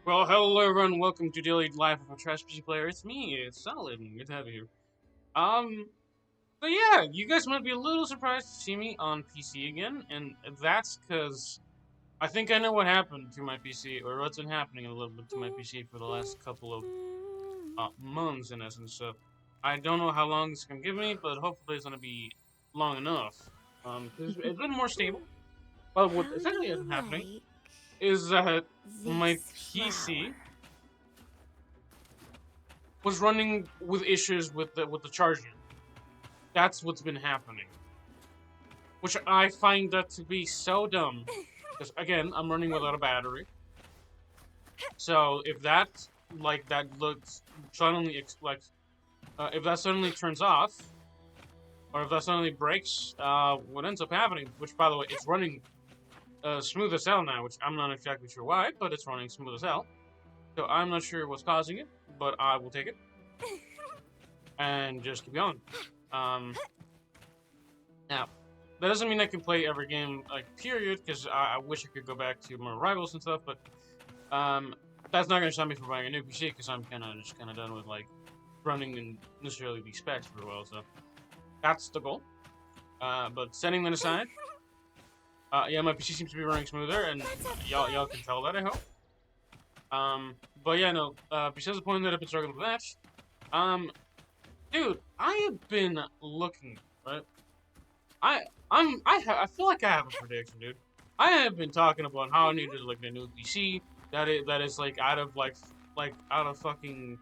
Well, hello everyone, welcome to Daily Life of a Trash PC Player. It's me, it's Solid, and good to have you here. So yeah, you guys might be a little surprised to see me on PC again, and that's because I think I know what happened to my PC, or what's been happening a little bit to my PC for the last couple of months, in essence. So I don't know how long it's gonna give me, but hopefully it's gonna be long enough. Because it's been more stable. But what How do essentially has you been happening like is that my this PC flower? was running with issues with the charger. That's what's been happening, which I find that to be so dumb. Because again, I'm running without a battery. So if that looks suddenly if that suddenly turns off, or if that suddenly breaks, what ends up happening? Which, by the way, it's running smooth as hell now, which I'm not exactly sure why, but it's running smooth as hell. So I'm not sure what's causing it, but I will take it and just keep going. Um, Now, that doesn't mean I can play every game, like, period, because I wish I could go back to more rivals and stuff, but, that's not gonna stop me from buying a new PC, because I'm just kinda done with, like, running in necessarily these specs for a while, so that's the goal. But setting that aside, yeah, my PC seems to be running smoother, and y'all can tell that, I hope. But yeah, no, besides the point that I've been struggling with that, um, dude, I have been looking, right? I I feel like I have a prediction, dude. I have been talking about how I needed like a new PC that is like out of fucking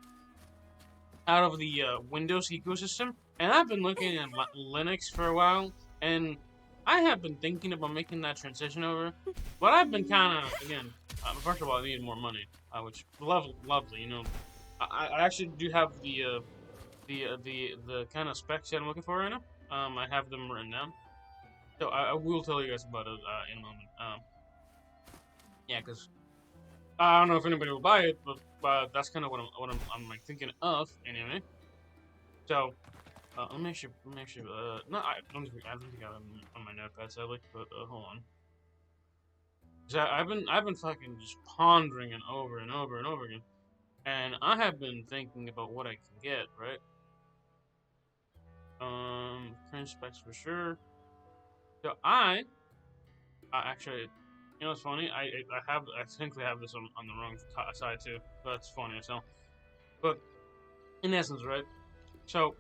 out of the Windows ecosystem, and I've been looking at Linux for a while, and I have been thinking about making that transition over, but I've been kind of again. First of all, I need more money, which lovely, you know. I actually do have the kind of specs that I'm looking for right now. I have them written down. So I will tell you guys about it in a moment. Yeah, because I don't know if anybody will buy it, but that's kind of what I'm like thinking of anyway. So let me actually. No, I don't think I have them on my notepad sadly, but hold on. 'Cause I've been fucking just pondering it over and over and over again, and I have been thinking about what I can get right. Current specs for sure. So I actually, you know, it's funny. I think I have this on the wrong side too. That's funny as hell. But in essence, right? So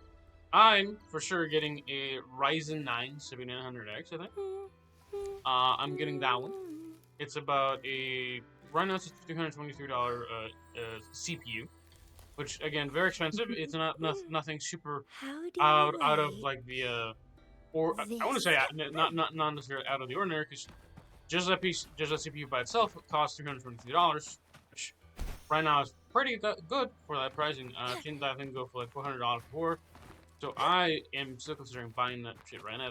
I'm for sure getting a Ryzen 9 7900X. I think. I'm getting that one. It's about a right now. It's a $323 CPU, which again very expensive. It's nothing super How do you out of like like the or I want to this say color? not necessarily out of the ordinary because just that CPU by itself costs $323, which right now is pretty good for that pricing. I've seen that thing go for like $400 before, so I am still considering buying that shit right now.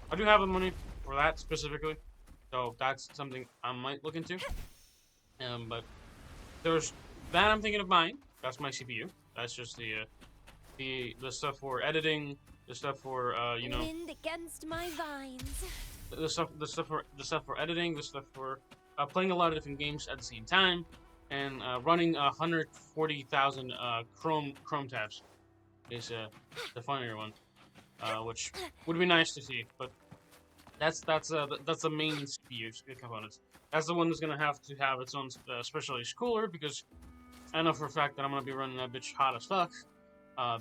I do have the money for that specifically, so that's something I might look into. But there's that I'm thinking of buying. That's my CPU. That's just the stuff for editing, the stuff for Wind against my vines. the stuff for editing, the stuff for playing a lot of different games at the same time, and running 140,000 Chrome tabs is the funnier one, which would be nice to see. But that's the main CPU components. That's the one that's gonna have to have its own specialized cooler because I know for a fact that I'm gonna be running that bitch hot as fuck.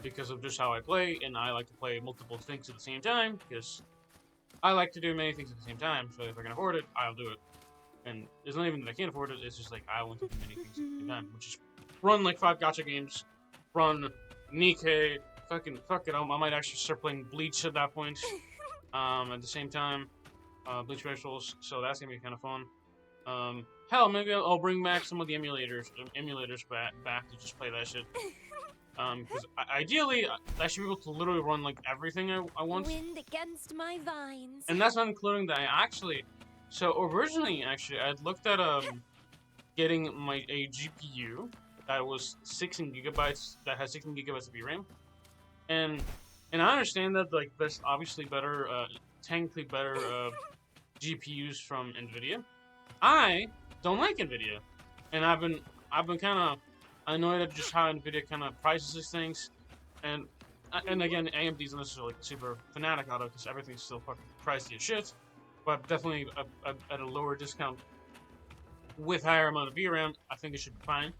Because of just how I play, and I like to play multiple things at the same time because I like to do many things at the same time, so if I can afford it, I'll do it. And it's not even that I can't afford it, it's just like I want to do many things at the same time, which is run like 5 gacha games, run Nikkei, fuck it, I might actually start playing Bleach at that point, at the same time, Bleach Rituals, so that's gonna be kind of fun. Hell, maybe I'll bring back some of the emulators back to just play that shit. Because ideally, I should be able to literally run like everything I want. Wind against my vines. And that's not including that I actually. So originally, actually, I had looked at getting a GPU that was 16 gigabytes that has 16 gigabytes of VRAM, and I understand that like there's obviously better, technically better GPUs from Nvidia. I don't like Nvidia. and I've been kind of annoyed at just how Nvidia kind of prices these things, and again, AMD's not necessarily super fanatic on it because everything's still fucking pricey as shit, but definitely at a lower discount with higher amount of VRAM, I think it should be fine,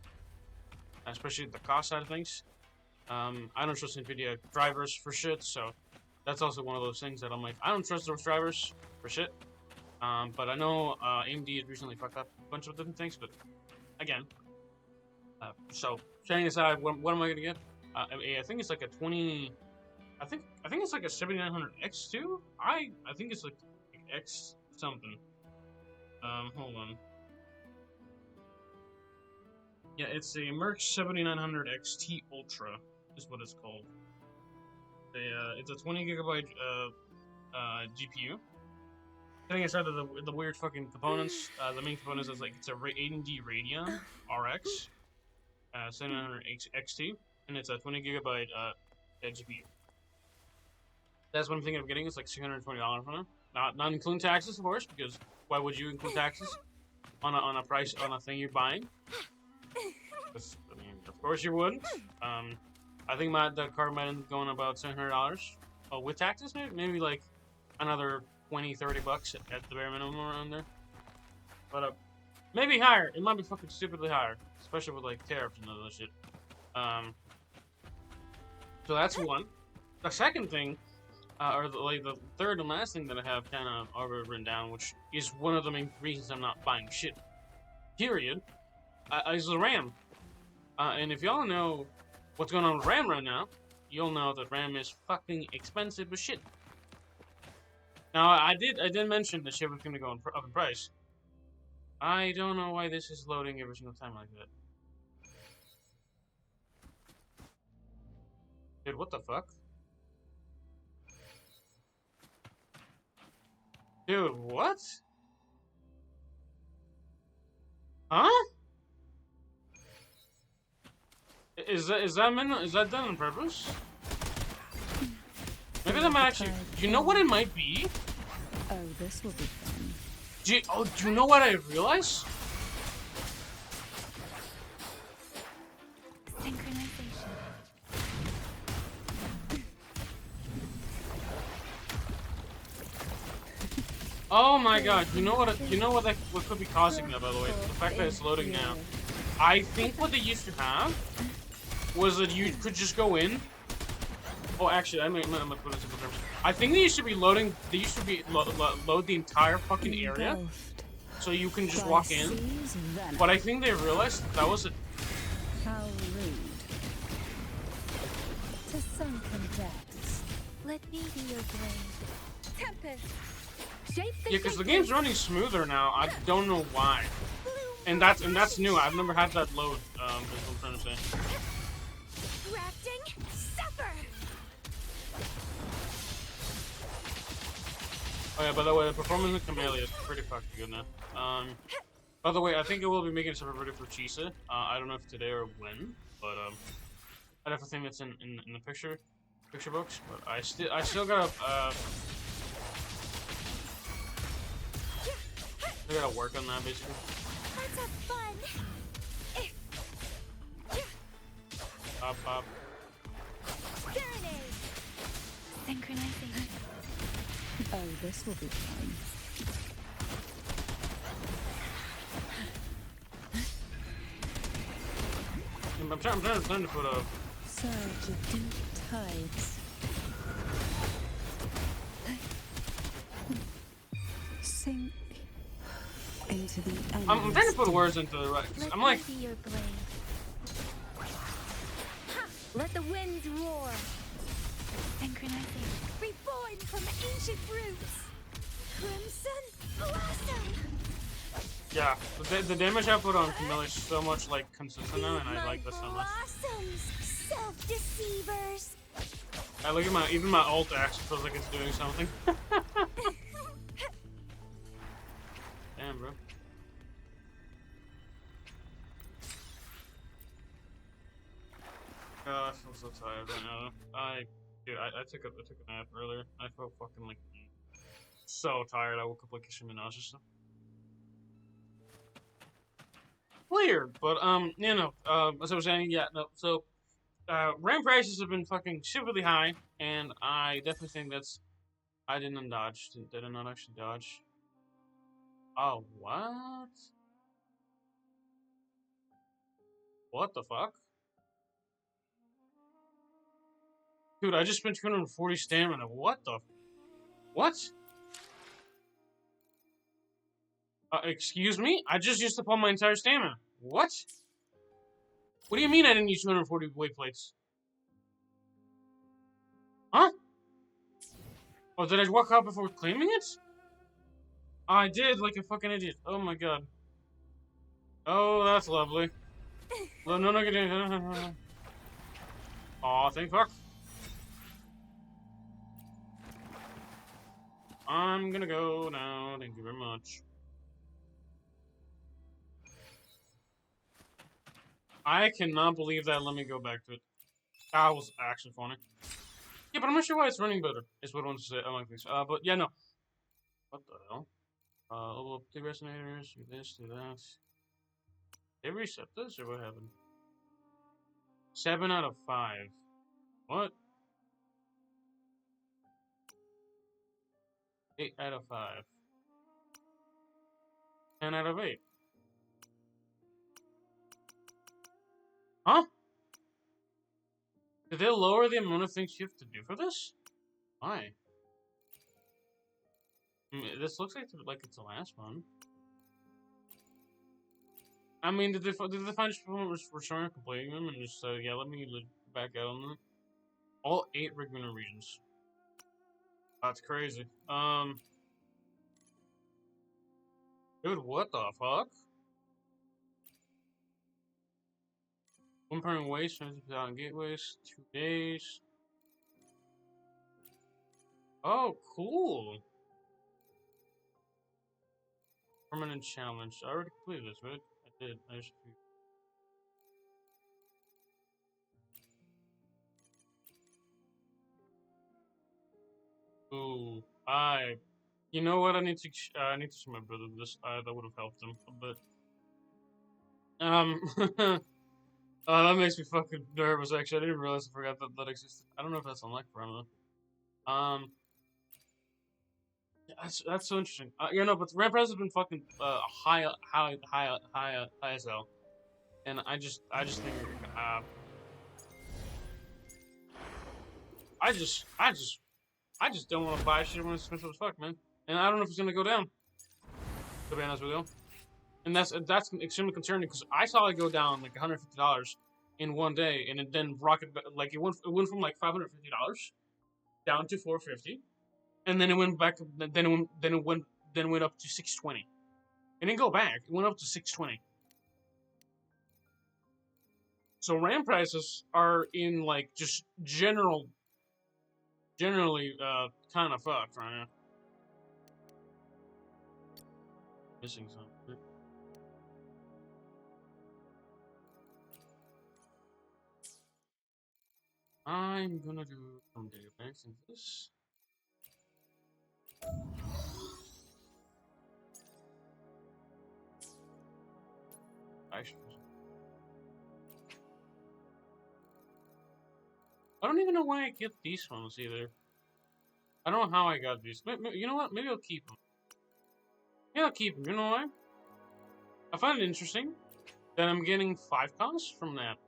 especially the cost side of things. I don't trust Nvidia drivers for shit, so that's also one of those things that I'm like, I don't trust those drivers for shit. But I know AMD has recently fucked up a bunch of different things, but again, so setting aside, what am I gonna get? I think it's like a 20. I think it's like a 7900X2. I think it's like X something. Hold on. Yeah, it's a Merc 7900 XT Ultra, is what it's called. It's a 20 gigabyte GPU. Setting aside the weird fucking components, the main components is like it's a AMD Radeon RX 7900 XT, and it's a 20 gigabyte GPU. That's what I'm thinking of getting. It's like $620 for them. Not including taxes, of course, because why would you include taxes on a price on a thing you're buying? I mean, of course you wouldn't. I think the card might end up going about $700. With taxes, maybe like another 20-30 bucks at the bare minimum around there. But maybe higher. It might be fucking stupidly higher, especially with like tariffs and all that shit. So that's one. The second thing, or the third and last thing that I have kind of already written down, which is one of the main reasons I'm not buying shit. Period. Is the RAM. And if y'all know what's going on with RAM right now, you'll know that RAM is fucking expensive as shit. Now, I did mention that shit was going to go up in price. I don't know why this is loading every single time like that. Dude, what the fuck? Dude, what? Huh? Is that done on purpose? Maybe that might actually. Do you know what it might be? Oh, this will be fun. Do you know what I realized? Synchronization. Oh my god! You know what could be causing that, by the way? The fact that it's loading now. I think what they used to have was that you could just go in. Oh, actually, I'm gonna put it in simple terms. I think they used to be loading. They used to be load the entire fucking area, so you can just walk in. But I think they realized that was a. How rude. To sunken depths. Let me be your blade. Tempest. Shape the Yeah, because the game's running smoother now. I don't know why. And that's new. I've never had that load. That's what I'm trying to say. Crafting. Suffer. Oh yeah, by the way, the performance of Camellia is pretty fucking good now. By the way, I think I will be making a separate video for Chisa. I don't know if today or when, but I definitely think that's in the picture books. But I still gotta work on that basically. Let's have fun. Up. Serenade. Synchronization. Oh, this will be fun. I'm trying to put a. Surge of deep tides. Sink into the I'm trying to put words into the right. Let I'm like. me be your blade. Ha! Let the winds roar. Synchronization. Reborn from ancient roots. Crimson blossom. Yeah, the damage I put on Camilla is so much like consistent now, and I like this so much. Blossoms, self-deceivers. I look at even my ult actually feels like it's doing something. Damn, bro. Oh, I feel so tired right now. Dude, I took a nap earlier. I felt fucking like so tired. I woke up like a nauseous. weird, but you know, as I was saying, yeah, no. So, RAM prices have been fucking stupidly high, and I definitely think that's. I didn't dodge. Did I not actually dodge? Oh, what? What the fuck? Dude, I just spent 240 stamina. What the? What? Excuse me? I just used up all my entire stamina. What? What do you mean I didn't use 240 weight plates? Huh? Oh, did I walk out before claiming it? I did, like a fucking idiot. Oh my god. Oh, that's lovely. No, no, no, no. Aw, thank fuck. I'm gonna go now. Thank you very much. I cannot believe that. Let me go back to it. That was actually funny. Yeah, but I'm not sure why it's running better. Is what I want to say. I like this. But yeah, no. What the hell? Oh, the resonators. Do this, do that. They reset this, or what happened? 7 out of 5. What? 8 out of 5. 10 out of 8. Huh? Did they lower the amount of things you have to do for this? Why? I mean, this looks like it's the last one. I mean, did they find just restoring and completing them and just yeah, let me back out on them? All 8 regular regions. That's crazy. Dude, what the fuck? Comparing waste, 20,000 gateways, 2 days. Oh, cool. Permanent challenge. I already completed this, right? I did. I just. Ooh, you know what? I need to show my brother this. That would have helped him a bit. That makes me fucking nervous. Actually, I didn't realize I forgot that existed. I don't know if that's unlocked for him though. Yeah, that's so interesting. You know, but the ramp price has been fucking high as hell, and I just think I just don't want to buy shit when it's expensive as fuck, man. And I don't know if it's gonna go down. To be honest with you, and that's extremely concerning because I saw it go down like $150 in one day, and it then rocket like it went from like $550 down to $450, and then it went back. Then it went up to $620. It didn't go back. It went up to $620. So RAM prices are in like just generally kind of fucked right now. Missing something. I'm gonna do some database into this. I don't even know why I get these ones either. I don't know how I got these. You know what? Maybe I'll keep them. Yeah, I'll keep them. You know why? I find it interesting that I'm getting 5 costs from that.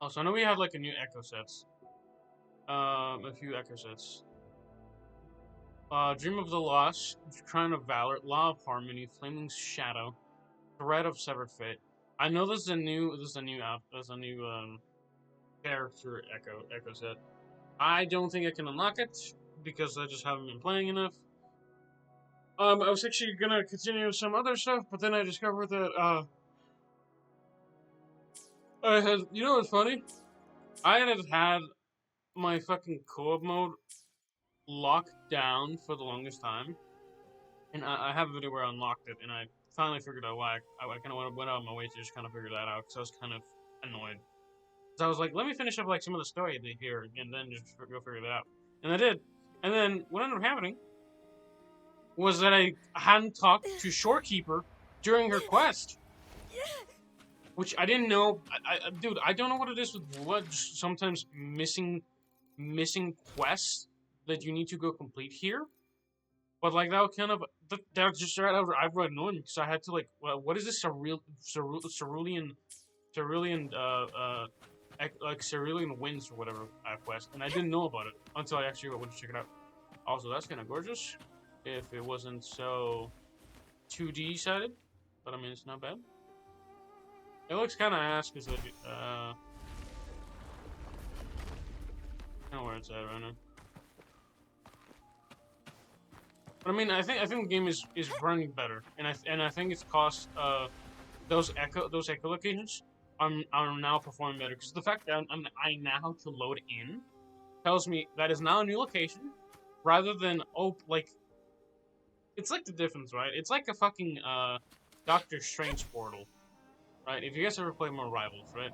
Also, I know we have like a new echo sets. A few echo sets. Dream of the Lost, Crown of Valor, Law of Harmony, Flaming Shadow, Thread of Severed Fate. I know there's a new character echo set. I don't think I can unlock it because I just haven't been playing enough. I was actually gonna continue with some other stuff, but then I discovered that I had, you know what's funny? I had my fucking co-op mode locked down for the longest time, and I have a video where I unlocked it, and I finally figured out why. I kind of went out of my way to just kind of figure that out, because I was kind of annoyed. So I was like, let me finish up like some of the story here, and then just go figure that out. And I did. And then what ended up happening was that I hadn't talked to Shorekeeper during her quest. which I didn't know. Dude, I don't know what it is with WUWA. Just sometimes missing quests that you need to go complete here. But like that kind of that just right over. I've read annoying because I had to like, well, what is this cerulean like cerulean winds or whatever quest, and I didn't know about it until I actually went to check it out. Also, that's kind of gorgeous. If it wasn't so 2D sided, but I mean it's not bad. It looks kind of ass because like I don't know where it's at right now. But I mean, I think the game is running better, and I think it's cost those echo locations are now performing better because the fact that I now have to load in tells me that is now a new location rather than like it's like the difference, right? It's like a fucking Doctor Strange portal, right? If you guys ever play more Rivals, right?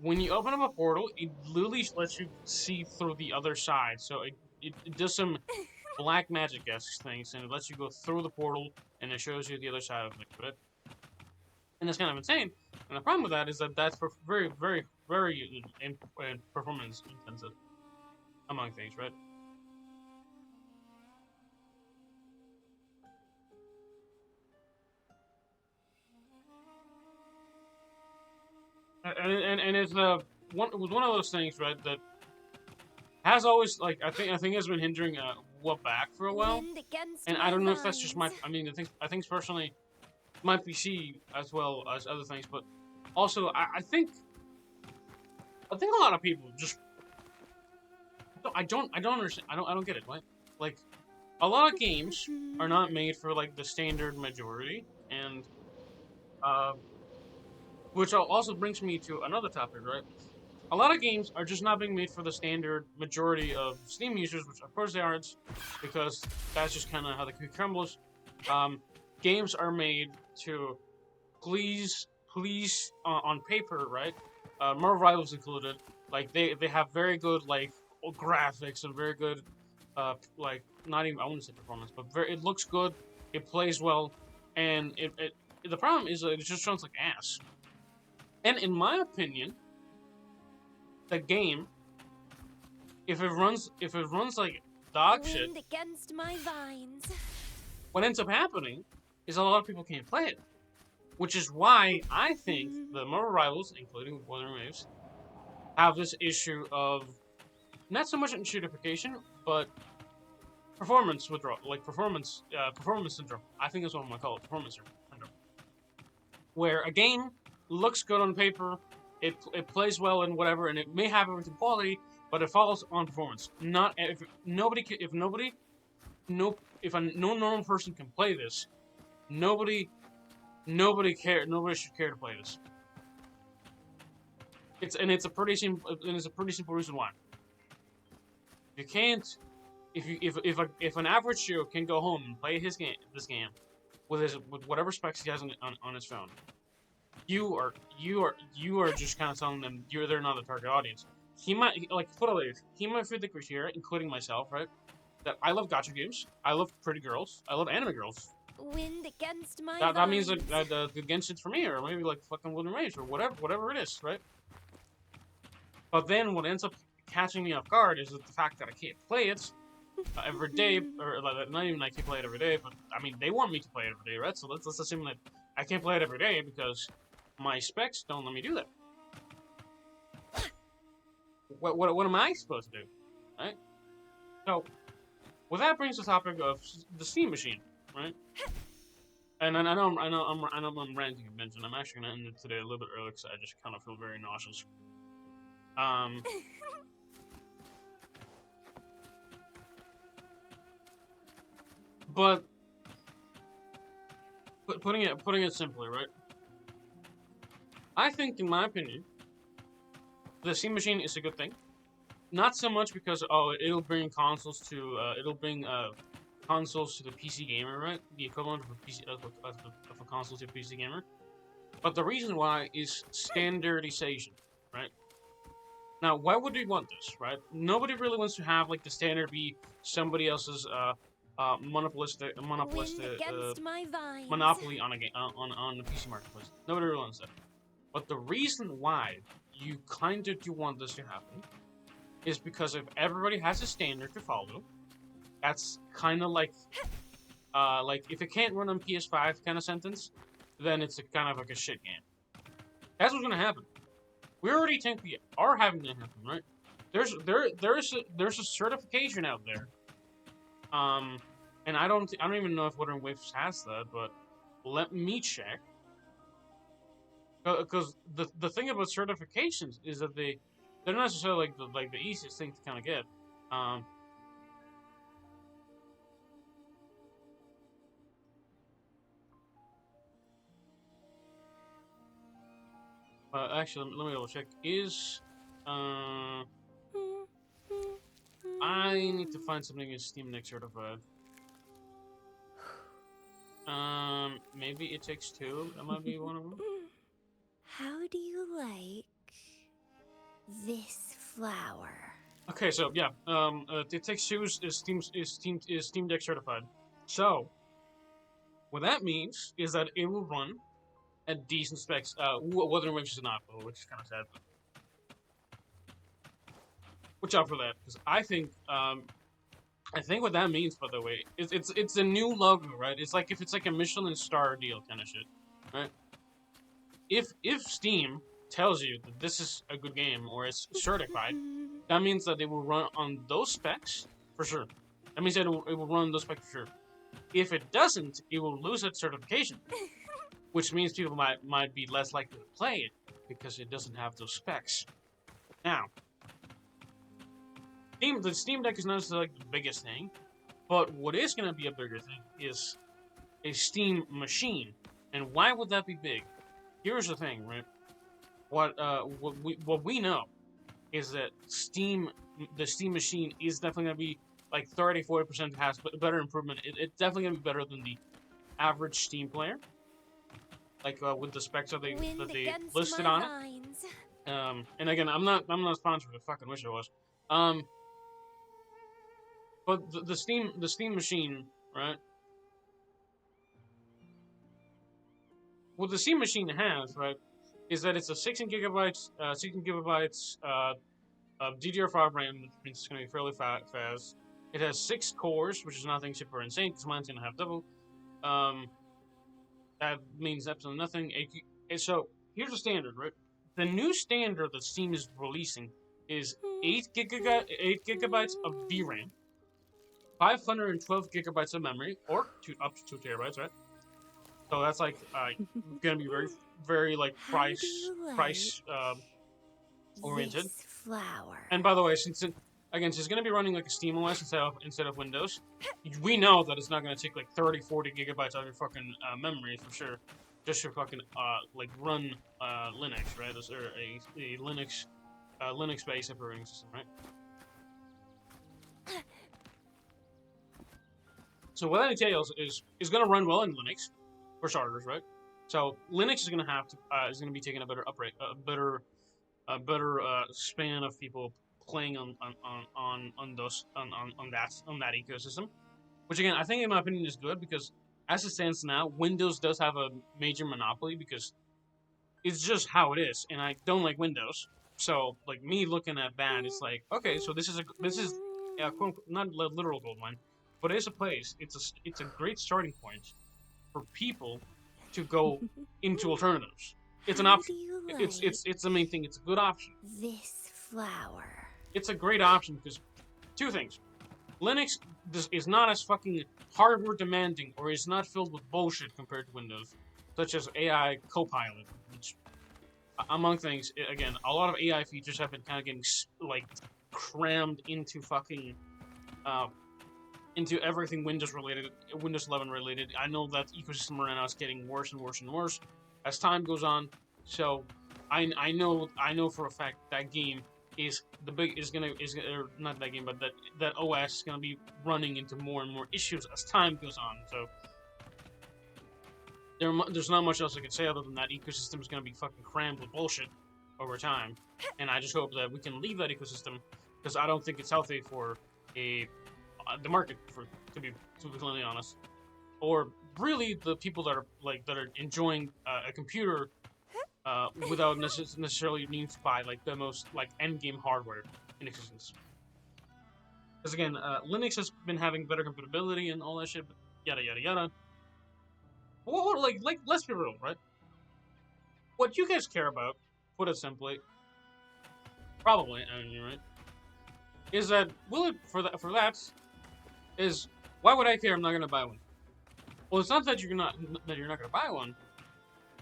When you open up a portal, it literally lets you see through the other side, so it does some black magic-esque things, and it lets you go through the portal, and it shows you the other side of it, right? And it's kind of insane. And the problem with that is that that's very, very, very performance intensive, among things, right? And it's it was one of those things, right, that has always like I think has been hindering WUWA back for a while, and I don't know if that's just my. I mean, I think personally, my PC as well as other things, but also I think a lot of people just I don't understand. I don't get it. Right? Like a lot of games are not made for like the standard majority, and which also brings me to another topic, right? A lot of games are just not being made for the standard majority of Steam users, which of course they aren't, because that's just kind of how the cookie crumbles. Games are made to please on paper, right? More Rivals included. Like they have very good like graphics and very good like not even I wouldn't say performance, but it looks good, it plays well, and the problem is that it just sounds like ass. And in my opinion, the game, if it runs like dog shit, against my vines. what ends up happening is a lot of people can't play it. Which is why I think the more Rivals, including Wuthering Waves, have this issue of not so much shootification, but performance withdrawal, like performance syndrome. I think that's what I'm gonna call it, performance syndrome. Where a game looks good on paper, it plays well and whatever, and it may have everything quality, but it falls on performance. Not if no normal person can play this, nobody should care to play this. It's a pretty simple reason why. You can't if an average Joe can go home and play this game with whatever specs he has on his phone, you are just kind of telling them they're not the target audience. He might he might fit the criteria, including myself, right? That I love gacha games, I love pretty girls, I love anime girls. Wind against my That means like the Genshin's for me, or maybe like fucking Wuthering Waves, or whatever it is, right? But then what ends up catching me off guard is the fact that I can't play it every day, or not even I can't play it every day, but I mean they want me to play it every day, right? So let's assume that I can't play it every day because my specs don't let me do that. What am I supposed to do, right? So, well, that brings the topic of the Steam machine, right? And I know I'm ranting a bit, and I'm actually gonna end it today a little bit early because I just kind of feel very nauseous. But putting it simply, right? I think, in my opinion, the Steam machine is a good thing. Not so much because it'll bring consoles to consoles to the PC gamer, right? The equivalent of a PC of a console to a PC gamer. But the reason why is standardization, right? Now, why would we want this, right? Nobody really wants to have like the standard be somebody else's monopolistic Wind against my vines. monopoly on a game on the PC marketplace. Nobody really wants that. But the reason why you kind of do want this to happen is because if everybody has a standard to follow, that's kind of like if it can't run on PS5 kind of sentence, then it's kind of like a shit game. That's what's gonna happen. We already think we are having that happen, right? There's a certification out there. And I don't even know if Wuthering Waves has that, but let me check. Because the thing about certifications is that they're not necessarily like the easiest thing to kind of get. Actually, let me double check. I need to find something is Steam Deck certified. Maybe It Takes Two. That might be one of them. How do you like this flower? Okay, so yeah, It Takes Two is Steam Deck certified. So, what that means is that it will run at decent specs. Wuthering Waves is not, which is kind of sad. Watch out for that, because I think what that means, by the way, is it's a new logo, right? It's like if it's like a Michelin star deal kind of shit, right? If Steam tells you that this is a good game or it's certified, that means that it will run on those specs for sure. That means that it will run on those specs for sure. If it doesn't, it will lose its certification, which means people might be less likely to play it because it doesn't have those specs. Now, the Steam Deck is not necessarily like the biggest thing, but what is going to be a bigger thing is a Steam machine. And why would that be big? Here's the thing, right? What we know is that the Steam machine is definitely going to be like 30-40% has better improvement. It's definitely going to be better than the average Steam player, like with the specs that they listed on it. And again, I'm not sponsored. I fucking wish I was. But the Steam machine, right? What the Steam machine has, right, is that it's a 16 gigabytes of DDR5 RAM, which means it's going to be fairly fast. It has 6 cores, which is nothing super insane, because mine's going to have double. That means absolutely nothing. So, here's the standard, right? The new standard that Steam is releasing is 8 gigabytes of VRAM, 512 gigabytes of memory, or up to 2 terabytes, right? So that's like gonna be very, very like price oriented. Flower. And by the way, since it's gonna be running like a Steam OS instead of Windows, we know that it's not gonna take like 30-40 gigabytes out of your fucking memory for sure, just to fucking like run Linux, right? Or a Linux-based operating system, right? So what that entails is going to run well in Linux, for starters, right? So Linux is going to have to is going to be taking a better span of people playing on that ecosystem, which again I think in my opinion is good because as it stands now, Windows does have a major monopoly because it's just how it is, and I don't like Windows. So like me looking at that, it's like okay, so this is not a literal goldmine. But it's a place. It's a great starting point for people to go into alternatives. It's an option. It's the main thing. It's a good option. This flower. It's a great option because two things: Linux is not as fucking hardware demanding, or is not filled with bullshit compared to Windows, such as AI Copilot, which, among things, again, a lot of AI features have been kind of getting like crammed into fucking. Into everything Windows related, Windows 11 related. I know that ecosystem right now is getting worse and worse and worse as time goes on. So I know for a fact that game not that game, but that OS is gonna be running into more and more issues as time goes on. So there's not much else I can say other than that ecosystem is gonna be fucking crammed with bullshit over time. And I just hope that we can leave that ecosystem because I don't think it's healthy for the market, to be completely honest, or really the people that are enjoying a computer without necessarily needing to buy like the most like end game hardware in existence. Because again, Linux has been having better compatibility and all that shit, but yada yada yada. Well, like let's be real, right? What you guys care about, put it simply, probably, I mean, right, is that for that is why would I care? I'm not gonna buy one. Well, it's not that you're not gonna buy one.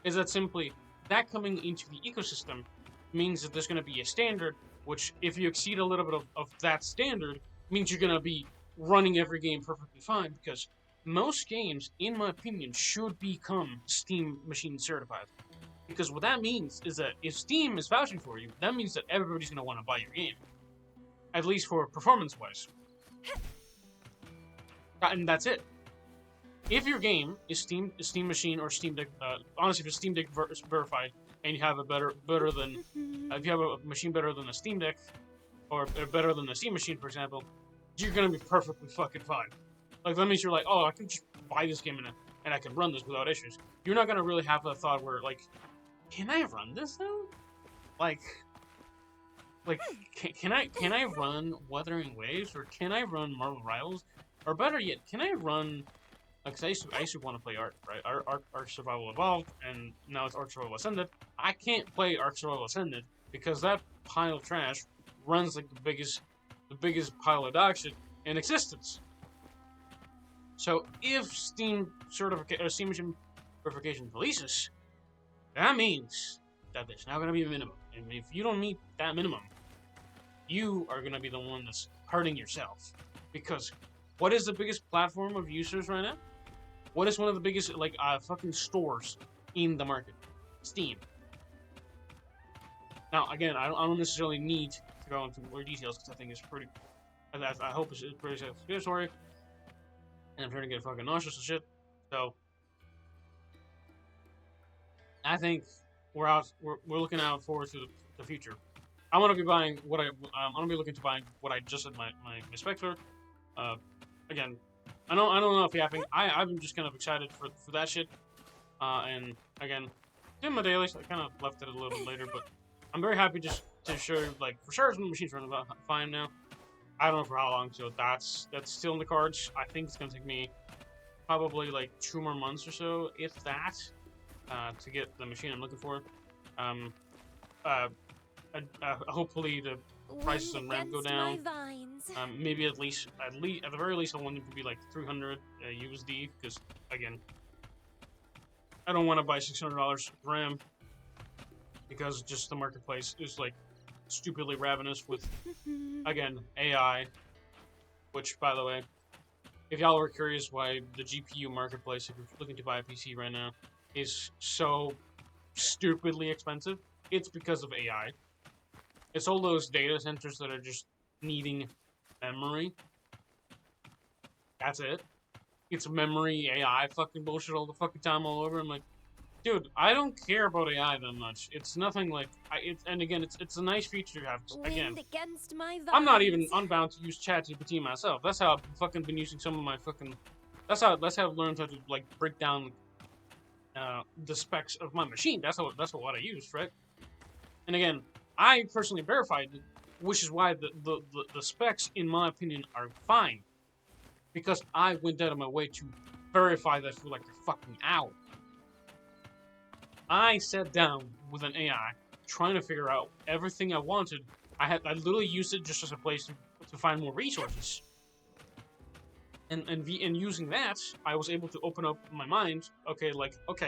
Is that simply that coming into the ecosystem means that there's gonna be a standard, which if you exceed a little bit of that standard, means you're gonna be running every game perfectly fine, because most games, in my opinion, should become Steam machine certified. Because what that means is that if Steam is vouching for you, that means that everybody's gonna want to buy your game. At least for performance-wise. And that's it. If your game is Steam Machine or Steam Deck, honestly, if it's Steam Deck verified, and you have if you have a machine better than a Steam Deck, or better than a Steam Machine, for example, you're gonna be perfectly fucking fine. Like, that means you're like, oh, I can just buy this game and I can run this without issues. You're not gonna really have that thought where, like, can I run this though? Like, can I run Wuthering Waves, or can I run Marvel Rivals, or better yet, can I run? Because I used to want to play Ark, right? Ark Survival Evolved, and now it's Ark Survival Ascended. I can't play Ark Survival Ascended because that pile of trash runs like the biggest pile of dog shit in existence. So if Steam Machine verification releases, that means that there's now going to be a minimum. And if you don't meet that minimum, you are going to be the one that's hurting yourself. Because what is the biggest platform of users right now? What is one of the biggest, like, fucking stores in the market? Steam. Now, again, I don't necessarily need to go into more details, because I think it's pretty... I hope it's pretty self-explanatory. And I'm starting to get fucking nauseous and shit. So... I think we're looking out forward to the future. I'm gonna be buying I'm gonna be looking to buying what I just said my Spectre. Again, I don't know if yapping. I'm just kind of excited for that shit. And again, in my dailies, I kind of left it a little bit later, but I'm very happy just to show, like, for sure the machine's running about fine now. I don't know for how long, so that's still in the cards. I think it's gonna take me probably like 2 more months or so, if that. To get the machine I'm looking for. Hopefully the prices on ramp go down. Maybe at the very least I want it to be like 300 USD, because again, I don't want to buy $600 RAM, because just the marketplace is like stupidly ravenous with, again, AI, which, by the way, if y'all were curious why the GPU marketplace, if you're looking to buy a PC right now, is so stupidly expensive, it's because of AI. It's all those data centers that are just needing memory. That's it. It's memory, AI fucking bullshit all the fucking time all over. I'm like, dude, I don't care about AI that much. It's nothing like... and again, it's a nice feature to have. Again, I'm not even unbound to use ChatGPT myself. That's how I've fucking been using some of my fucking... That's how I've learned how to, like, break down the specs of my machine. That's what I used, right? And again, I personally verified it, which is why the specs, in my opinion, are fine. Because I went out of my way to verify that for like a fucking hour. I sat down with an AI, trying to figure out everything I wanted. I literally used it just as a place to find more resources. And using that, I was able to open up my mind. Okay,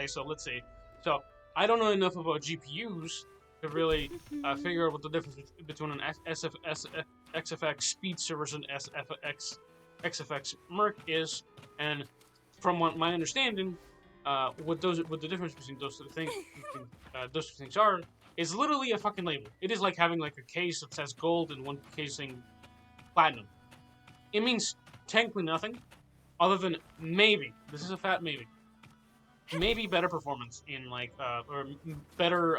so let's see. So I don't know enough about GPUs to really figure out what the difference between an XFX speed servers and XFX Merc is, and from what my understanding, what the difference between those two things are is literally a fucking label. It is like having like a case that says gold and one case saying platinum. It means technically nothing, other than maybe, this is a fat maybe better performance in like, or better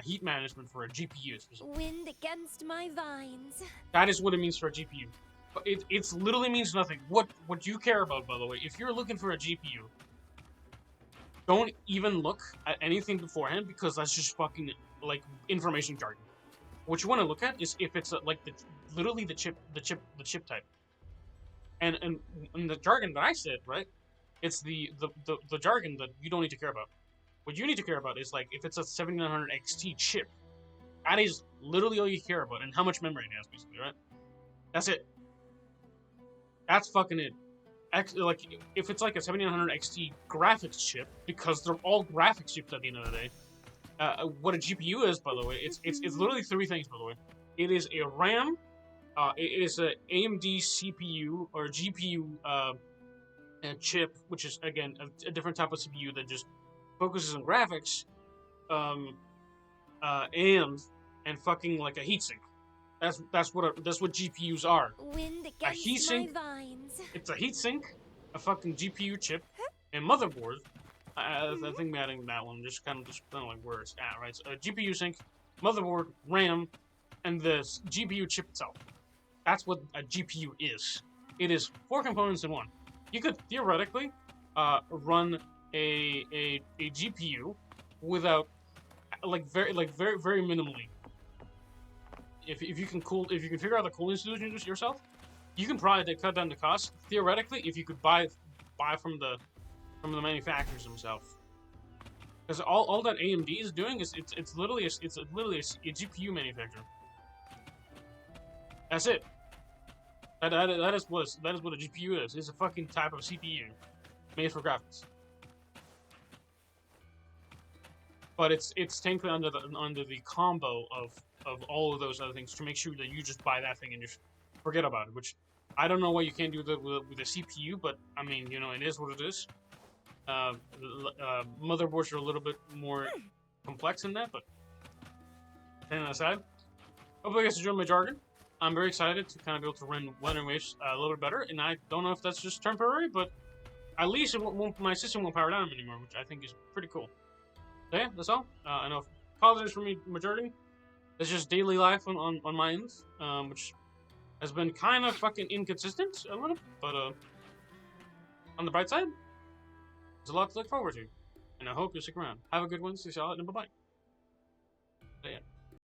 heat management for a GPU specifically. Wind against my vines. That is what it means for a GPU. But it literally means nothing. What you care about, by the way, if you're looking for a GPU, don't even look at anything beforehand because that's just fucking like information jargon. What you want to look at is if it's like literally the chip type. And the jargon that I said, right? It's the jargon that you don't need to care about. What you need to care about is like if it's a 7900 XT chip. That is literally all you care about, and how much memory it has, basically, right? That's it. That's fucking it. Like if it's like a 7900 XT graphics chip, because they're all graphics chips at the end of the day. What a GPU is, by the way, it's literally three things, by the way. It is a RAM. It is a AMD CPU or GPU chip, which is again a different type of CPU that just focuses on graphics, and fucking like a heatsink. That's what GPUs are. Wind A against heatsink. my vines. It's a heatsink, a fucking GPU chip, and motherboard. I think I'm adding that one just kind of like where it's at, right? So a GPU sync, motherboard, RAM, and the GPU chip itself. That's what a GPU is. It is 4 components in one. You could theoretically run a GPU without very minimally. If you can figure out the cooling solution yourself, you can probably cut down the cost. Theoretically, if you could buy from the manufacturers themselves, because all that AMD is doing is it's literally a GPU manufacturer. That's it. That is what a GPU is. It's a fucking type of CPU made for graphics. But it's technically under the combo of all of those other things to make sure that you just buy that thing and just forget about it. Which I don't know why you can't do that with a CPU, but I mean, you know, it is what it is. Motherboards are a little bit more complex in that, but taking that aside, hopefully you guys enjoyed my jargon. I'm very excited to kind of be able to run Wuthering Waves a little bit better, and I don't know if that's just temporary, but at least my system won't power down anymore, which I think is pretty cool. So yeah, that's all. I know, apologies for me, majority. It's just daily life on my end, which has been kind of fucking inconsistent a little, but on the bright side, there's a lot to look forward to, and I hope you'll stick around. Have a good one, see y'all, and bye-bye. So yeah.